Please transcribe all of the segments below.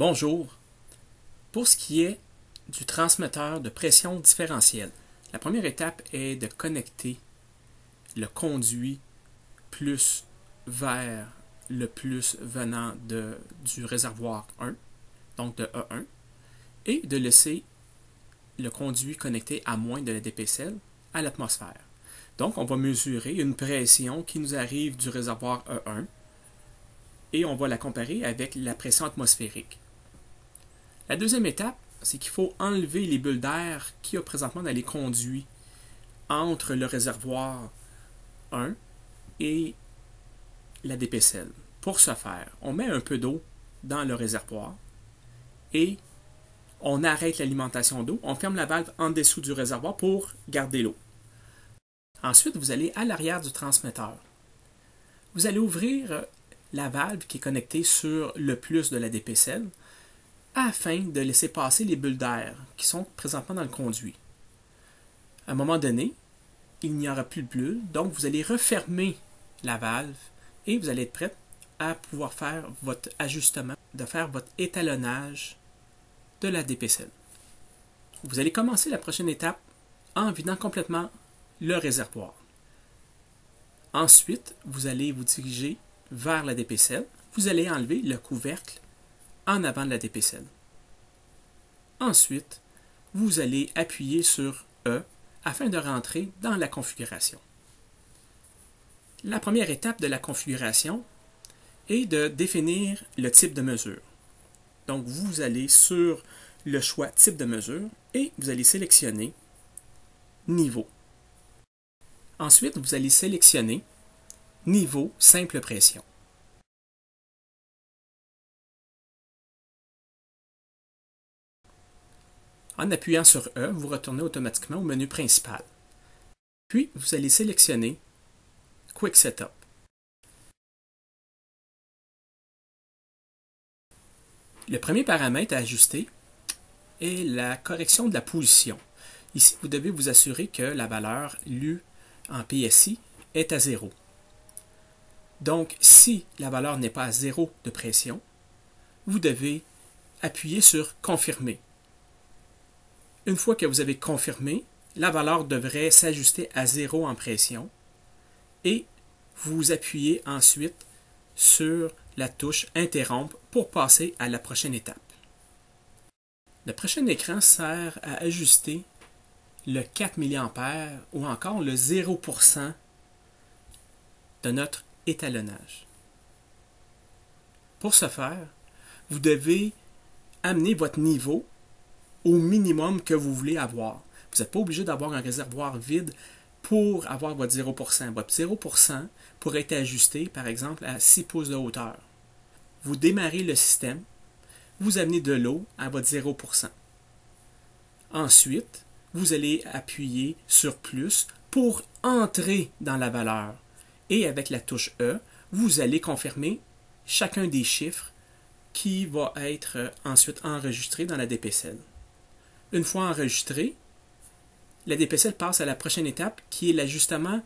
Bonjour. Pour ce qui est du transmetteur de pression différentielle, la première étape est de connecter le conduit plus vers le plus venant du réservoir 1, donc de E1, et de laisser le conduit connecté à moins de la dPcl à l'atmosphère. Donc, on va mesurer une pression qui nous arrive du réservoir E1 et on va la comparer avec la pression atmosphérique. La deuxième étape, c'est qu'il faut enlever les bulles d'air qu'il y a présentement dans les conduits entre le réservoir 1 et la dPcl. Pour ce faire, on met un peu d'eau dans le réservoir et on arrête l'alimentation d'eau. On ferme la valve en dessous du réservoir pour garder l'eau. Ensuite, vous allez à l'arrière du transmetteur. Vous allez ouvrir la valve qui est connectée sur le plus de la dPcl afin de laisser passer les bulles d'air qui sont présentement dans le conduit. À un moment donné, il n'y aura plus de bulles, donc vous allez refermer la valve et vous allez être prêt à pouvoir faire votre ajustement, de faire votre étalonnage de la dPcl. Vous allez commencer la prochaine étape en vidant complètement le réservoir. Ensuite, vous allez vous diriger vers la dPcl. Vous allez enlever le couvercle en avant de la dPcl. Ensuite, vous allez appuyer sur E afin de rentrer dans la configuration. La première étape de la configuration est de définir le type de mesure. Donc, vous allez sur le choix type de mesure et vous allez sélectionner niveau. Ensuite, vous allez sélectionner niveau simple pression. En appuyant sur E, vous retournez automatiquement au menu principal. Puis, vous allez sélectionner Quick Setup. Le premier paramètre à ajuster est la correction de la position. Ici, vous devez vous assurer que la valeur lue en PSI est à 0. Donc, si la valeur n'est pas à 0 de pression, vous devez appuyer sur Confirmer. Une fois que vous avez confirmé, la valeur devrait s'ajuster à 0 en pression et vous appuyez ensuite sur la touche Interrompre pour passer à la prochaine étape. Le prochain écran sert à ajuster le 4 mA ou encore le 0% de notre étalonnage. Pour ce faire, vous devez amener votre niveau au minimum que vous voulez avoir. Vous n'êtes pas obligé d'avoir un réservoir vide pour avoir votre 0%. Votre 0% pourrait être ajusté, par exemple, à 6 pouces de hauteur. Vous démarrez le système, vous amenez de l'eau à votre 0%. Ensuite, vous allez appuyer sur plus pour entrer dans la valeur. Et avec la touche E, vous allez confirmer chacun des chiffres qui va être ensuite enregistré dans la dPcl. Une fois enregistré, la dPcl passe à la prochaine étape qui est l'ajustement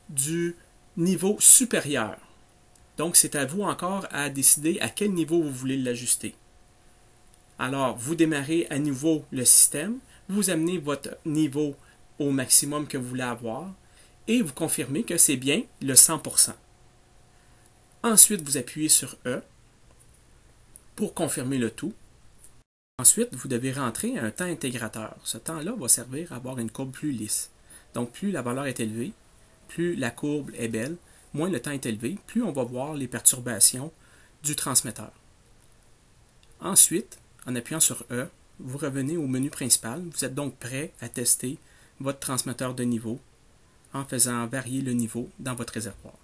du niveau supérieur. Donc, c'est à vous encore à décider à quel niveau vous voulez l'ajuster. Alors, vous démarrez à nouveau le système, vous amenez votre niveau au maximum que vous voulez avoir et vous confirmez que c'est bien le 100%. Ensuite, vous appuyez sur E pour confirmer le tout. Ensuite, vous devez rentrer un temps intégrateur. Ce temps-là va servir à avoir une courbe plus lisse. Donc, plus la valeur est élevée, plus la courbe est belle, moins le temps est élevé, plus on va voir les perturbations du transmetteur. Ensuite, en appuyant sur E, vous revenez au menu principal. Vous êtes donc prêt à tester votre transmetteur de niveau en faisant varier le niveau dans votre réservoir.